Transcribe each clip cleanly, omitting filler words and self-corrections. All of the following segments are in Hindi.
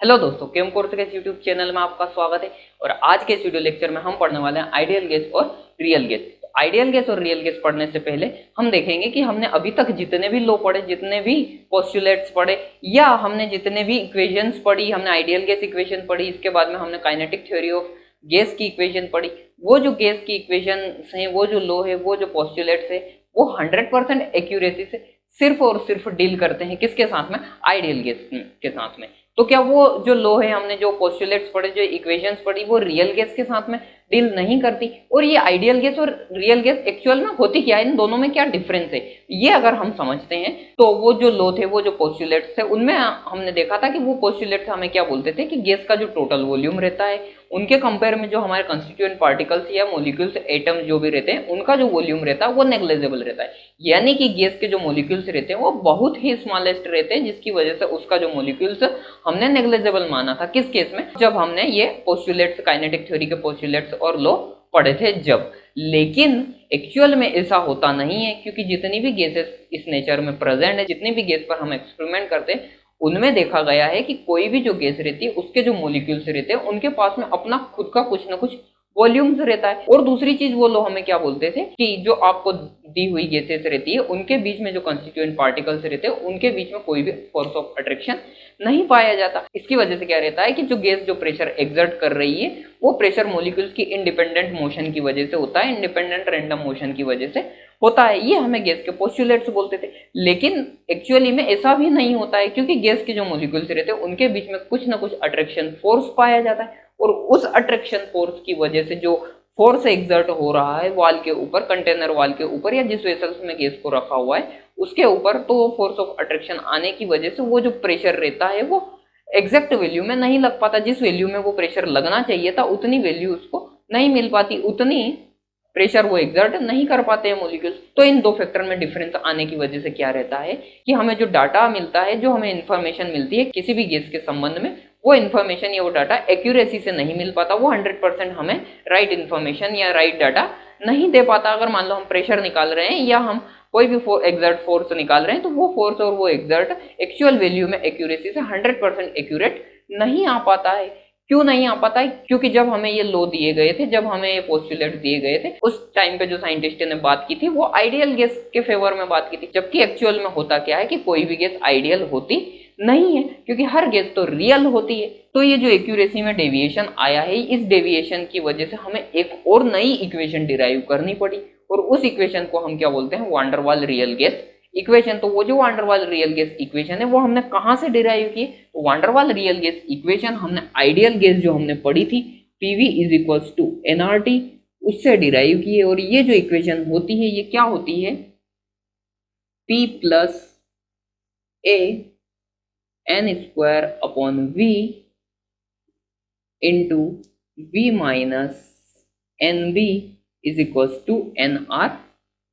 हेलो दोस्तों, केम कोर्स के यूट्यूब चैनल में आपका स्वागत है। और आज के इस वीडियो लेक्चर में हम पढ़ने वाले हैं आइडियल गेस और रियल गेस। आइडियल गेस और रियल गेस पढ़ने से पहले हम देखेंगे कि हमने अभी तक जितने भी लॉ पढ़े, जितने भी पोस्टुलेट्स पढ़े, या हमने जितने भी इक्वेशंस पढ़ी, हमने आइडियल गेस इक्वेशन पढ़ी, इसके बाद में हमने काइनेटिक थ्योरी ऑफ गैस की इक्वेशन पढ़ी। वो जो गैस की इक्वेशन है, वो जो लॉ है, वो जो पोस्टुलेट्स है, वो 100% एक्यूरेसी से सिर्फ और सिर्फ डील करते हैं किसके साथ में? आइडियल गेस के साथ में। तो क्या वो जो लॉ है, हमने जो पोस्टुलेट्स पढ़े, जो इक्वेशंस पढ़ी, वो रियल गेस के साथ में डील नहीं करती? और ये आइडियल गेस और रियल गेस एक्चुअल में होती क्या है, इन दोनों में क्या डिफरेंस है, ये अगर हम समझते हैं तो वो जो लॉ थे, वो जो पोस्टुलेट्स थे, उनमें हमने देखा था कि वो पोस्टुलेट्स हमें क्या बोलते थे कि गैस का जो टोटल वॉल्यूम रहता है, उनके कंपेयर में जो हमारे कंस्टिट्यूएंट पार्टिकल्स या मॉलिक्यूल्स, एटम जो भी रहते हैं, उनका जो वॉल्यूम रहता है वो नेग्लिजिबल रहता है। यानी कि गैस के जो मॉलिक्यूल्स रहते हैं वो बहुत ही स्मॉलेस्ट रहते हैं, जिसकी वजह से उसका जो मॉलिक्यूल्स हमने नेग्लिजिबल माना था। किस केस में? जब हमने ये पोस्टुलेट्स, काइनेटिक थ्योरी के पोस्टुलेट्स और लॉ पढ़े थे जब। लेकिन एक्चुअल में ऐसा होता नहीं है, क्योंकि जितनी भी गैसेस इस नेचर में प्रेजेंट है, जितनी भी गैस पर हम एक्सपेरिमेंट करते हैं, उनमें देखा गया है कि कोई भी जो गैस रहती है, उसके जो मॉलिक्यूल्स रहते हैं, उनके पास में अपना खुद का कुछ ना कुछ वॉल्यूम्स रहता है। और दूसरी चीज वो लोग हमें क्या बोलते थे कि जो आपको दी हुई गैसेस रहती है, उनके बीच में जो कंस्टिट्यूएंट पार्टिकल्स रहते हैं, उनके बीच में कोई भी फोर्स ऑफ अट्रैक्शन नहीं पाया जाता। इसकी वजह से क्या रहता है कि जो गैस जो प्रेशर एक्सर्ट कर रही है, वो प्रेशर मॉलिक्यूल्स की इंडिपेंडेंट मोशन की वजह से होता है, इंडिपेंडेंट रैंडम मोशन की वजह से होता है। ये हमें गैस के पोस्टुलेट्स बोलते थे। लेकिन एक्चुअली में ऐसा भी नहीं होता है, क्योंकि गैस के जो मॉलिक्यूल्स रहते हैं, उनके बीच में कुछ ना कुछ अट्रैक्शन फोर्स पाया जाता है। और उस अट्रैक्शन फोर्स की वजह से जो फोर्स एक्सर्ट हो रहा है वॉल के ऊपर, कंटेनर वॉल के ऊपर, या जिस वेसल्स में गैस को रखा हुआ है उसके ऊपर, तो वो फोर्स ऑफ अट्रैक्शन आने की वजह से वो जो प्रेशर रहता है वो एग्जैक्ट वैल्यू में नहीं लग पाता। जिस वैल्यू में वो प्रेशर लगना चाहिए था, उतनी वैल्यू उसको नहीं मिल पाती, उतनी प्रेशर वो एग्जर्ट नहीं कर पाते हैं मॉलिक्यूल्स। तो इन दो फैक्टर में डिफरेंस आने की वजह से क्या रहता है कि हमें जो डाटा मिलता है, जो हमें इंफॉर्मेशन मिलती है किसी भी गैस के संबंध में, वो इन्फॉर्मेशन या वो डाटा एक्यूरेसी से नहीं मिल पाता। वो 100% हमें राइट इन्फॉर्मेशन या राइट डाटा नहीं दे पाता। अगर मान लो हम प्रेशर निकाल रहे हैं या हम कोई भी एग्जर्ट फोर्स निकाल रहे हैं, तो वो फोर्स और वो एग्जर्ट एक्चुअल वैल्यू में एक्यूरेसी से 100% एक्यूरेट नहीं आ पाता है। क्यों नहीं आ पाता है? क्योंकि जब हमें ये लॉ दिए गए थे, जब हमें ये पोस्टुलेट दिए गए थे, उस टाइम पे जो साइंटिस्ट ने बात की थी, वो आइडियल गैस के फेवर में बात की थी। जबकि एक्चुअल में होता क्या है कि कोई भी गैस आइडियल होती नहीं है, क्योंकि हर गैस तो रियल होती है। तो ये जो एक्यूरेसी में डेविएशन आया है, इस डेविएशन की वजह से हमें एक और नई इक्वेशन डिराइव करनी पड़ी। और उस इक्वेशन को हम क्या बोलते हैं? Van der Waals real gas equation. तो वो जो van der Waals real gas equation है, वो हमने कहां से डिराइव की? तो van der Waals real gas equation हमने आइडियल गैस जो हमने पढ़ी थी, PV is equals to NRT, उससे डिराइव की है। और ये जो इक्वेशन होती है, ये क्या होती है? P plus a n square upon v into v minus n b is equals to n r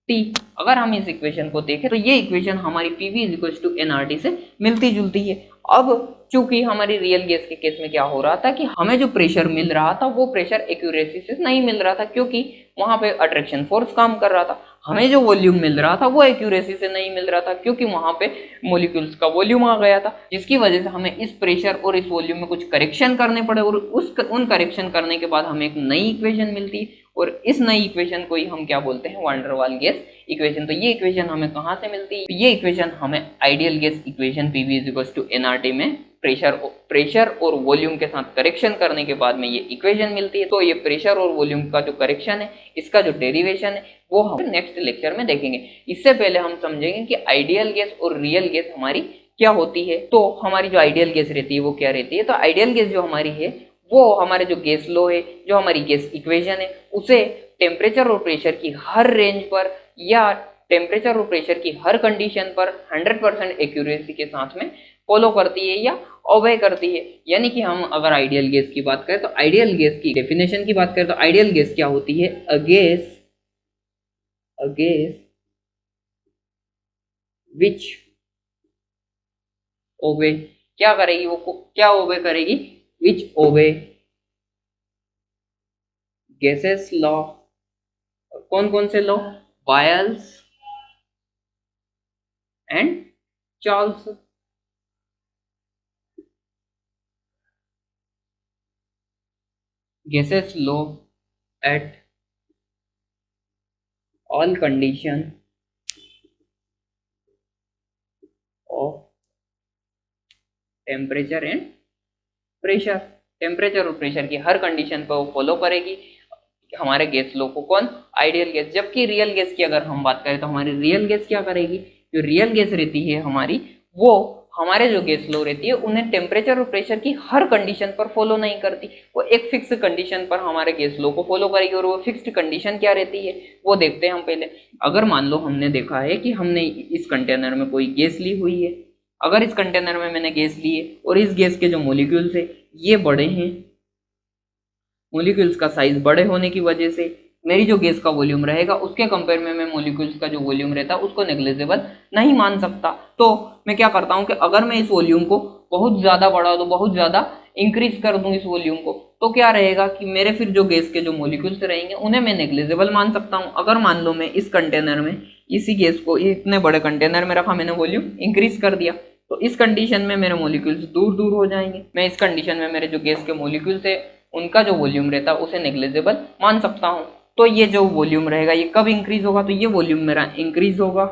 t. अगर हम इस इक्वेशन को देखें तो ये इक्वेशन हमारी PV is equals to n r t से मिलती जुलती है। अब चूंकि हमारी रियल गैस के केस में क्या हो रहा था कि हमें जो प्रेशर मिल रहा था, वो प्रेशर एक्यूरेसी से नहीं मिल रहा था, क्योंकि वहां पे अट्रैक्शन फोर्स काम कर रहा था। हमें जो वॉल्यूम मिल रहा था, वो एक्यूरेसी से नहीं मिल रहा था, क्योंकि वहां पे मॉलिक्यूल्स का वॉल्यूम आ गया था, जिसकी वजह से हमें इस प्रेशर और इस वॉल्यूम में कुछ करेक्शन करने पड़े। और उन करेक्शन करने के बाद हमें एक नई इक्वेशन मिलती है, और इस नई इक्वेशन को ही हम क्या बोलते हैं? वान डेर वाल गैस इक्वेशन। तो ये इक्वेशन हमें कहां से मिलती है? ये इक्वेशन हमें ideal gas equation PV is equals to NRT में प्रेशर और वॉल्यूम के साथ करेक्शन करने के बाद में ये इक्वेशन मिलती है। तो ये प्रेशर और वॉल्यूम का जो करेक्शन है, इसका जो डेरिवेशन है, वो हम नेक्स्ट लेक्चर में देखेंगे। इससे पहले हम समझेंगे कि आइडियल गैस और रियल गैस हमारी क्या होती है। तो हमारी जो आइडियल गैस रहती है वो क्या रहती है? तो आइडियल गैस जो हमारी है, वो हमारे जो गैस लॉ है, जो हमारी गैस इक्वेशन है, उसे टेम्परेचर और प्रेशर की हर रेंज पर या टेम्परेचर और प्रेशर की हर कंडीशन पर 100% एक्यूरेसी के साथ में फॉलो करती है या ओबे करती है। यानी कि हम अगर आइडियल गैस की बात करें, तो आइडियल गैस की डेफिनेशन की बात करें, तो आइडियल गैस क्या होती है? अ गैस विच ओबे, क्या करेगी वो? क्या ओबे करेगी? विच ओबे गैसेस लॉ। कौन कौन से law? बायल्स and Charles. gases low at all condition of temperature and pressure. Temperature और प्रेशर की हर कंडीशन पर वो फॉलो करेगी हमारे गैस लो को। कौन? Ideal gas. जबकि रियल गैस की अगर हम बात करें तो हमारी रियल गैस क्या करेगी? जो रियल गैस रहती है हमारी, वो हमारे जो गैस लो रहती है उन्हें टेम्परेचर और प्रेशर की हर कंडीशन पर फॉलो नहीं करती। वो एक फिक्स कंडीशन पर हमारे गैस लो को फॉलो करेगी। और वो फिक्स्ड कंडीशन क्या रहती है वो देखते हैं हम पहले। अगर मान लो हमने देखा है कि हमने इस कंटेनर में कोई गैस ली हुई है, अगर इस कंटेनर में मैंने गैस ली है और इस गैस के जो मॉलिक्यूल्स है ये बड़े हैं, मॉलिक्यूल्स का साइज बड़े होने की वजह से मेरी जो गैस का वॉल्यूम रहेगा उसके कंपेयर में मैं मॉलिक्यूल्स का जो वॉल्यूम रहता है उसको नेग्लिजिबल नहीं मान सकता। तो मैं क्या करता हूँ कि अगर मैं इस वॉल्यूम को बहुत ज़्यादा बढ़ा दूँ, बहुत ज़्यादा इंक्रीज कर दूँ इस वॉल्यूम को, तो क्या रहेगा कि मेरे फिर जो गैस के जो मॉलिक्यूल्स रहेंगे उन्हें मैं नेग्लिजिबल मान सकता हूँ। अगर मान लो मैं इस कंटेनर में इसी गैस को इतने बड़े कंटेनर में रखा, मैंने वॉल्यूम इंक्रीज कर दिया, तो इस कंडीशन में मेरे मॉलिक्यूल्स दूर दूर हो जाएंगे। मैं इस कंडीशन में मेरे जो गैस के मॉलिक्यूल्स है उनका जो वॉल्यूम रहता है उसे नेग्लिजिबल मान सकता हूँ। तो ये जो वॉल्यूम रहेगा ये कब इंक्रीज होगा? तो ये वॉल्यूम मेरा इंक्रीज होगा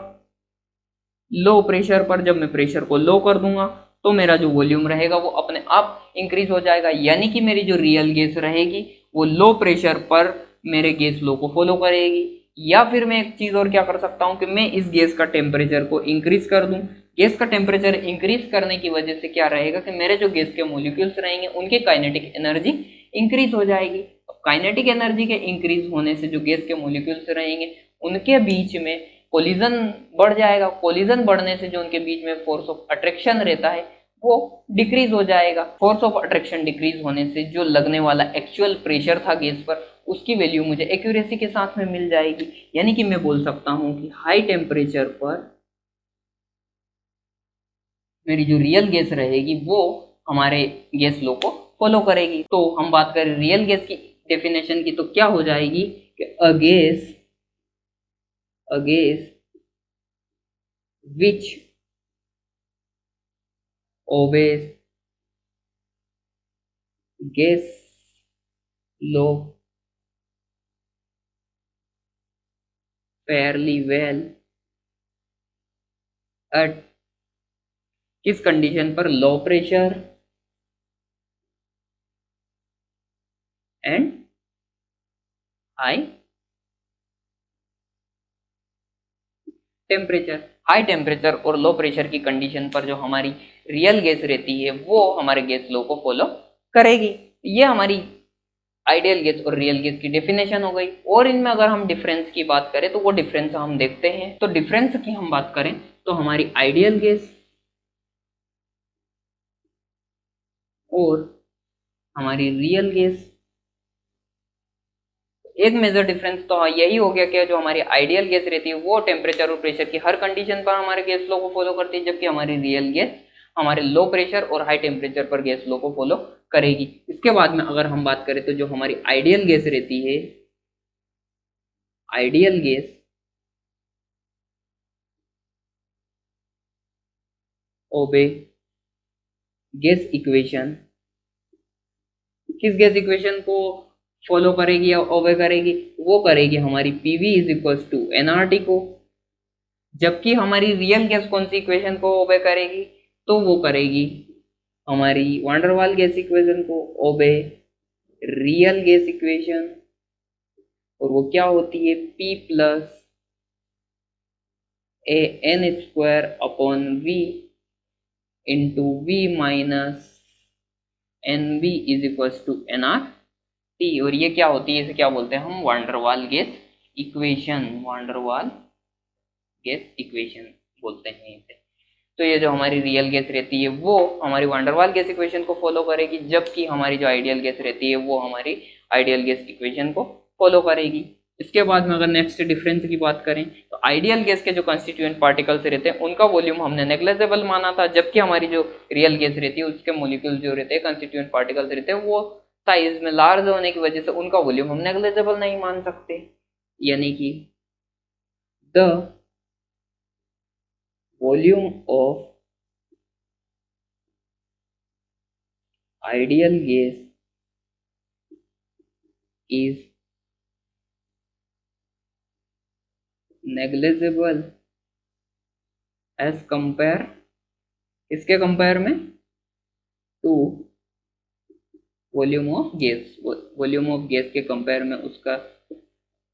लो प्रेशर पर। जब मैं प्रेशर को लो कर दूंगा तो मेरा जो वॉल्यूम रहेगा वो अपने आप इंक्रीज हो जाएगा। यानी कि मेरी जो रियल गैस रहेगी वो लो प्रेशर पर मेरे गैस लो को फॉलो करेगी। या फिर मैं एक चीज और क्या कर सकता हूँ कि मैं इस गैस का टेम्परेचर को इंक्रीज कर दूं। गैस का टेम्परेचर इंक्रीज करने की वजह से क्या रहेगा कि मेरे जो गैस के मॉलिक्यूल्स रहेंगे उनकी काइनेटिक एनर्जी इंक्रीज हो जाएगी। काइनेटिक एनर्जी के इंक्रीज होने से जो गैस के मॉलिक्यूल्स रहेंगे उनके बीच में कोलिजन बढ़ जाएगा। कोलिजन बढ़ने से जो उनके बीच में फोर्स ऑफ अट्रैक्शन रहता है वो डिक्रीज हो जाएगा। फोर्स ऑफ अट्रैक्शन डिक्रीज होने से जो लगने वाला एक्चुअल प्रेशर था गैस पर उसकी वैल्यू मुझे एक्यूरेसी के साथ में मिल जाएगी। यानी कि मैं बोल सकता हूं कि हाई टेम्परेचर पर मेरी जो रियल गैस रहेगी वो हमारे गैस लॉ को फॉलो करेगी। तो हम बात करें रियल गैस की डेफिनेशन की तो क्या हो जाएगी कि a gas which obeys gas law fairly well at किस कंडीशन पर? Low pressure and high temperature. High temperature और लो प्रेशर की कंडीशन पर जो हमारी रियल गैस रहती है वो हमारे गैस लॉ को फॉलो करेगी। ये हमारी आइडियल गैस और रियल गैस की डेफिनेशन हो गई। और इनमें अगर हम डिफरेंस की बात करें तो वो डिफरेंस हम देखते हैं। तो डिफरेंस की हम बात करें तो हमारी आइडियल गैस और हमारी रियल गैस, एक मेजर डिफरेंस तो यही हो गया कि जो हमारी आइडियल गैस रहती है वो टेम्परेचर और प्रेशर की हर कंडीशन पर हमारे गैस लॉ को फॉलो करती है, जबकि हमारी रियल गैस हमारे लो प्रेशर और हाई टेम्परेचर पर गैस लॉ को फॉलो करेगी। इसके बाद में अगर हम बात करें तो जो हमारी आइडियल गैस रहती है, ideal gas obey gas equation, किस गैस इक्वेशन को फॉलो करेगी या ओबे करेगी? वो करेगी हमारी PV is equal to NRT को। जबकि हमारी रियल गैस कौन सी इक्वेशन को ओबे करेगी? तो वो करेगी हमारी वांडरवाल गैस इक्वेशन को ओबे रियल गैस इक्वेशन। और वो क्या होती है? P plus a n square upon v into v minus n b is equal to n r t. और ये क्या होती है? इसे क्या बोलते हैं हम? Van der Waal gas equation, van der Waal gas equation बोलते हैं इसे। तो ये जो हमारी रियल गैस रहती है वो हमारी वांडरवाल गैस इक्वेशन को फॉलो करेगी, जबकि हमारी जो आइडियल गैस रहती है वो हमारी आइडियल गैस इक्वेशन को फॉलो करेगी। इसके बाद में अगर नेक्स्ट डिफरेंस की बात करें तो आइडियल गैस के जो कंस्टिट्यूएंट पार्टिकल्स रहते हैं उनका वॉल्यूम हमने नेग्लिजिबल माना था, जबकि हमारी जो रियल गैस रहती है उसके मॉलिक्यूल जो रहते हैं, कंस्टिट्यूएंट पार्टिकल्स रहते हैं, वो साइज में लार्ज होने की वजह से उनका वॉल्यूम हम नेग्लिजिबल नहीं मान सकते। यानी कि the volume of ideal gas is negligible as compare, इसके कंपेयर में, to volume of gas, volume of gas के कंपेयर में उसका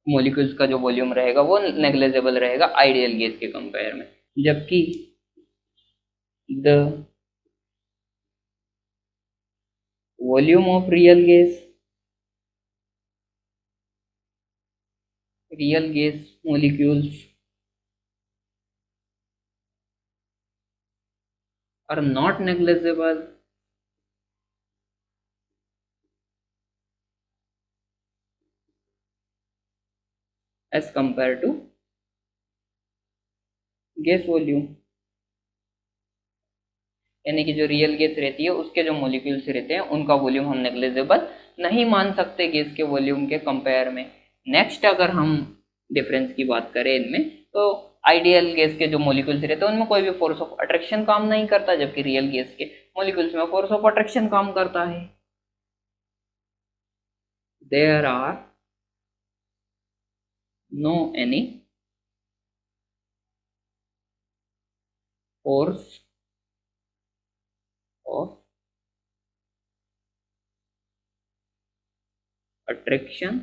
मॉलिक्यूल्स का जो वॉल्यूम रहेगा वो नेग्लिजिबल रहेगा आइडियल गैस के कंपेयर में। जबकि the volume of real gas molecules are not negligible as compared to gas volume, यानी कि जो रियल गैस रहती है उसके जो मॉलिक्यूल्स रहते हैं उनका वॉल्यूम हम नेग्लिजिबल नहीं मान सकते गैस के वॉल्यूम के कंपेयर में। नेक्स्ट अगर हम डिफरेंस की बात करें इनमें, तो आइडियल गैस के जो मॉलिक्यूल्स रहते हैं उनमें कोई भी फोर्स ऑफ अट्रैक्शन काम नहीं करता, जबकि रियल गैस के मॉलिक्यूल्स में फोर्स ऑफ अट्रैक्शन काम करता है। There are no any force of attraction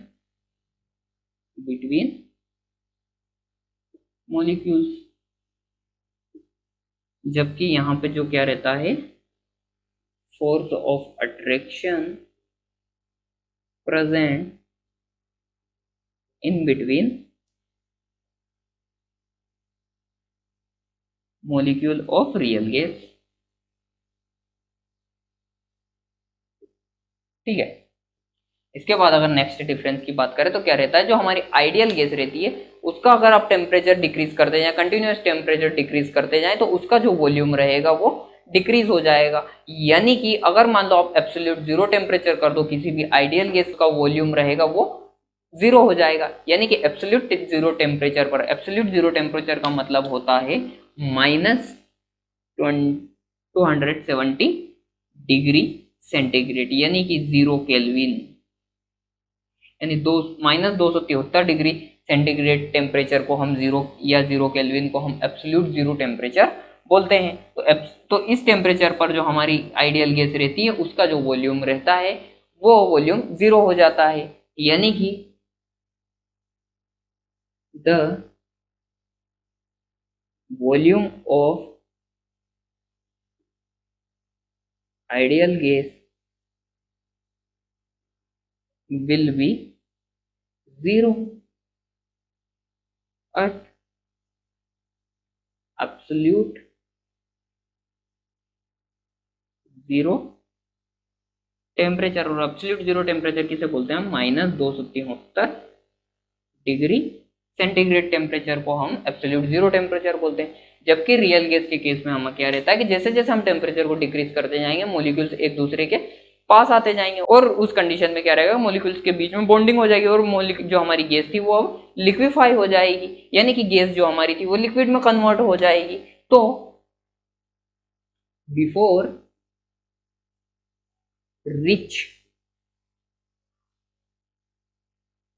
between molecules, जबकि यहाँ पे जो क्या रहता है, force of attraction present in between molecule of real gas. ठीक है, इसके बाद अगर नेक्स्ट डिफरेंस की बात करें तो क्या रहता है, जो हमारी आइडियल गैस रहती है उसका अगर आप टेम्परेचर डिक्रीज करते जाएं, कंटिन्यूअस टेम्परेचर डिक्रीज करते जाएं, तो उसका जो वॉल्यूम रहेगा वो डिक्रीज हो जाएगा। यानी कि अगर मान लो आप एब्सोल्यूट जीरो टेम्परेचर कर दो किसी भी आइडियल गैस का वॉल्यूम रहेगा वो जीरो हो जाएगा। यानी कि एब्सोल्यूट जीरो टेम्परेचर पर, एब्सोल्यूट जीरो टेम्परेचर का मतलब होता है माइनस 270 डिग्री सेंटीग्रेड, यानी कि 0 केल्विन, यानी -273 डिग्री सेंटीग्रेड टेम्परेचर को हम 0 केल्विन को हम एब्सोल्यूट जीरो टेम्परेचर बोलते हैं। तो इस टेम्परेचर पर जो हमारी आइडियल गैस रहती है उसका जो वॉल्यूम रहता है वो वॉल्यूम 0 हो जाता है। यानी कि the volume of ideal gas will be 0 at absolute zero temperature. और एब्सोल्यूट जीरो टेम्परेचर किसे बोलते हैं हम, -273 डिग्री सेंटीग्रेड टेम्परेचर को हम एब्सोल्यूट जीरो टेम्परेचर बोलते हैं। जबकि रियल गैस के केस में हम क्या रहता है कि जैसे जैसे हम टेम्परेचर को डिक्रीज करते जाएंगे मॉलिक्यूल्स एक दूसरे के पास आते जाएंगे, और उस कंडीशन में क्या रहेगा, मॉलिक्यूल्स के बीच में बॉन्डिंग हो जाएगी और जो हमारी गैस थी वो अब लिक्विफाई हो जाएगी, यानी कि गैस जो हमारी थी वो लिक्विड में कन्वर्ट हो जाएगी। तो before rich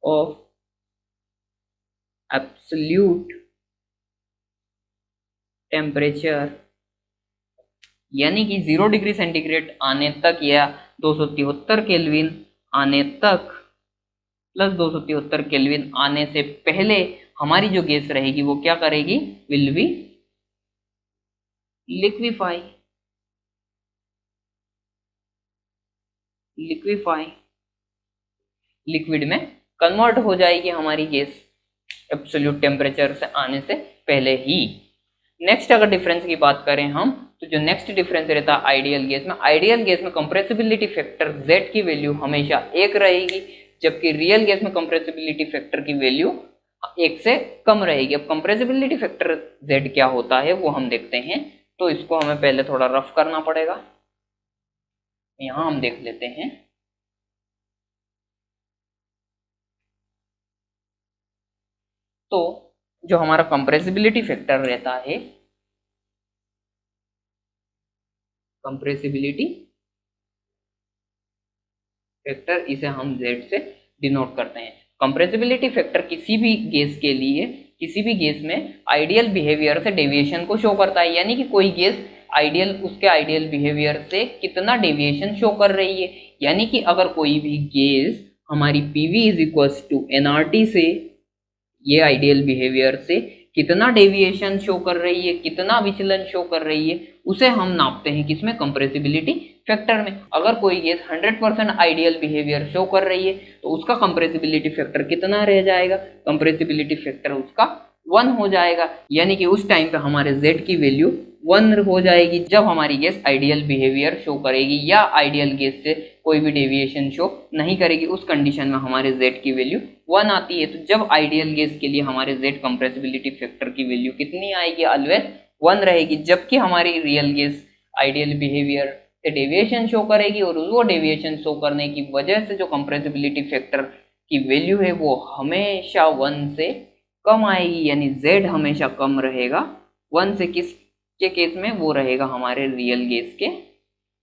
of absolute temperature, यानी कि 0 डिग्री सेंटीग्रेड आने तक या 273 केल्विन आने तक, प्लस 273 केल्विन आने से पहले हमारी जो गैस रहेगी वो क्या करेगी, विल बी लिक्विफाई लिक्विड में कन्वर्ट हो जाएगी हमारी गैस एब्सोल्यूट टेम्परेचर से आने से पहले ही। नेक्स्ट अगर डिफरेंस की बात करें हम, तो जो नेक्स्ट डिफरेंस रहता है आइडियल गैस में कंप्रेसिबिलिटी फैक्टर Z की वैल्यू हमेशा 1 रहेगी, जबकि रियल गैस में कंप्रेसिबिलिटी फैक्टर की वैल्यू 1 से कम रहेगी। अब कंप्रेसिबिलिटी फैक्टर Z क्या होता है वो हम देखते हैं, तो इसको हमें पहले थोड़ा रफ करना पड़ेगा। यहां हम देख लेते हैं। तो जो हमारा कंप्रेसिबिलिटी फैक्टर रहता है, कंप्रेसिबिलिटी फैक्टर इसे हम Z से डिनोट करते हैं। कंप्रेसिबिलिटी फैक्टर किसी भी गैस के लिए, किसी भी गैस में आइडियल बिहेवियर से डेविएशन को शो करता है, यानी कि कोई गैस उसके आइडियल बिहेवियर से कितना डेविएशन शो कर रही है। यानी कि अगर कोई भी गैस हमारी PV is equals to nRT से, ये आइडियल बिहेवियर से कितना डेविएशन शो कर रही है, कितना विचलन शो कर रही है, उसे हम नापते हैं किसमें, कंप्रेसिबिलिटी फैक्टर में। अगर कोई गैस 100% आइडियल बिहेवियर शो कर रही है तो उसका कंप्रेसिबिलिटी फैक्टर कितना रह जाएगा, कंप्रेसिबिलिटी फैक्टर उसका 1 हो जाएगा। यानी कि उस टाइम पे हमारे Z की वैल्यू 1 हो जाएगी जब हमारी गैस आइडियल बिहेवियर शो करेगी या आइडियल गैस से कोई भी डेविएशन शो नहीं करेगी। उस कंडीशन में हमारे Z की वैल्यू 1 आती है। तो जब आइडियल गैस के लिए हमारे Z कंप्रेसिबिलिटी फैक्टर की वैल्यू कितनी आएगी, ऑलवेज 1 रहेगी। जबकि हमारी रियल गैस आइडियल बिहेवियर से डेविएशन शो करेगी और वो डेविएशन शो करने की वजह से जो कंप्रेसिबिलिटी फैक्टर की वैल्यू है वो हमेशा 1 से कम आएगी, यानी Z हमेशा कम रहेगा 1 से। किस के केस में, वो रहेगा हमारे रियल गैस के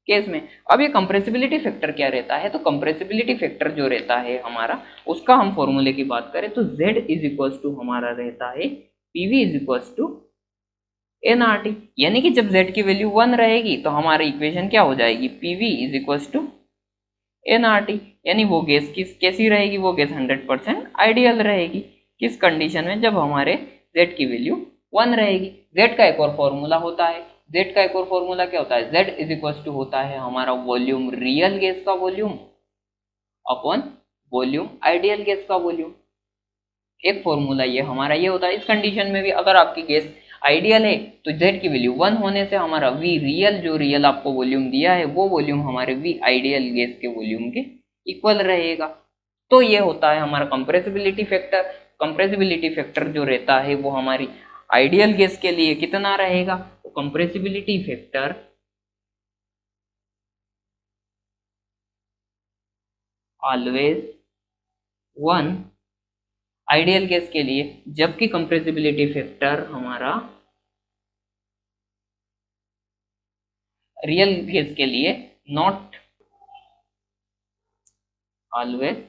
केस में। अब ये कंप्रेसिबिलिटी फैक्टर क्या रहता है, तो कंप्रेसिबिलिटी फैक्टर जो रहता है हमारा, उसका हम फॉर्मूले की बात करें तो Z इज इक्वल्स टू हमारा रहता है PV is equals to nRT। यानी कि जब Z की वैल्यू 1 रहेगी तो हमारी इक्वेशन क्या हो जाएगी, PV is equals to nRT। यानी वो गैस कैसी रहेगी, वो गैस 100% आइडियल रहेगी। किस कंडीशन में, जब हमारे Z की वैल्यू 1 रहेगी। Z का एक और फॉर्मूला होता है, Z का एक और फॉर्मूला क्या होता है, Z इज इक्वल्स टू होता है हमारा वॉल्यूम, रियल गैस का volume upon volume ideal gas का वॉल्यूम। एक फॉर्मूला ये हमारा ये होता है। इस कंडीशन में भी अगर आपकी गैस आइडियल है तो Z की वैल्यू 1 होने से हमारा V रियल, जो रियल आपको वॉल्यूम दिया है वो वॉल्यूम हमारे V आइडियल गैस के वॉल्यूम के इक्वल रहेगा। तो ये होता है हमारा कंप्रेसिबिलिटी फैक्टर। कंप्रेसिबिलिटी फैक्टर जो रहता है वो हमारी आइडियल गैस के लिए कितना रहेगा, तो compressibility factor always 1 ideal gas के लिए, जबकि कंप्रेसिबिलिटी फैक्टर हमारा रियल गैस के लिए नॉट ऑलवेज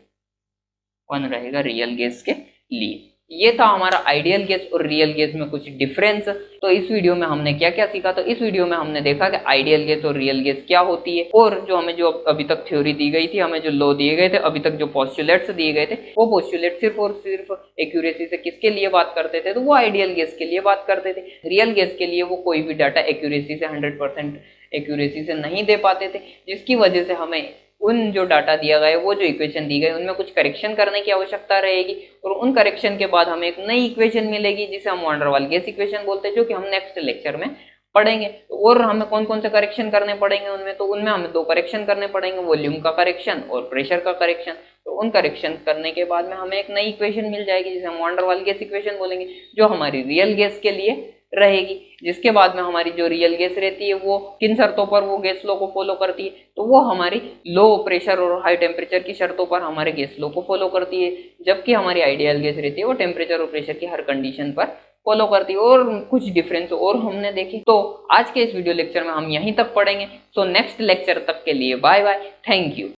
1 रहेगा रियल गैस के लिए। ये था हमारा आइडियल गैस और रियल गैस में कुछ डिफरेंस। तो इस वीडियो में हमने क्या क्या सीखा, तो इस वीडियो में हमने देखा कि आइडियल गैस और रियल गैस क्या होती है, और जो अभी तक थ्योरी दी गई थी, हमें जो लॉ दिए गए थे, अभी तक जो पोस्टुलेट्स दिए गए थे, वो पोस्टुलेट सिर्फ और सिर्फ एक्यूरेसी से किसके लिए बात करते थे, तो वो आइडियल गैस के लिए बात करते थे। रियल गैस के लिए वो कोई भी डाटा एक्यूरेसी से 100% एक्यूरेसी से नहीं दे पाते थे, जिसकी वजह से हमें उन जो डाटा दिया गया है, वो जो इक्वेशन दी गई, उनमें कुछ करेक्शन करने की आवश्यकता रहेगी, और उन करेक्शन के बाद हमें एक नई इक्वेशन मिलेगी जिसे हम वान डेर वाल गैस इक्वेशन बोलते हैं, जो कि हम नेक्स्ट लेक्चर में पढ़ेंगे। और हमें कौन कौन से करेक्शन करने पड़ेंगे उनमें, तो उनमें हमें 2 करेक्शन करने पड़ेंगे, वॉल्यूम का करेक्शन और प्रेशर का करेक्शन। तो उन करेक्शन करने के बाद में हमें एक नई इक्वेशन मिल जाएगी जिसे हम वान डेर वाल गैस इक्वेशन बोलेंगे, जो हमारी रियल गैस के लिए रहेगी। जिसके बाद में हमारी जो रियल गैस रहती है वो किन शर्तों पर वो गैस लॉ को फॉलो करती है, तो वो हमारी लो प्रेशर और हाई टेम्परेचर की शर्तों पर हमारे गैस लॉ को फॉलो करती है। जबकि हमारी आइडियल गैस रहती है वो टेम्परेचर और प्रेशर की हर कंडीशन पर फॉलो करती है। और कुछ डिफरेंस और हमने देखे। तो आज के इस वीडियो लेक्चर में हम यहीं तक पढ़ेंगे। सो नेक्स्ट लेक्चर तक के लिए बाय बाय, थैंक यू।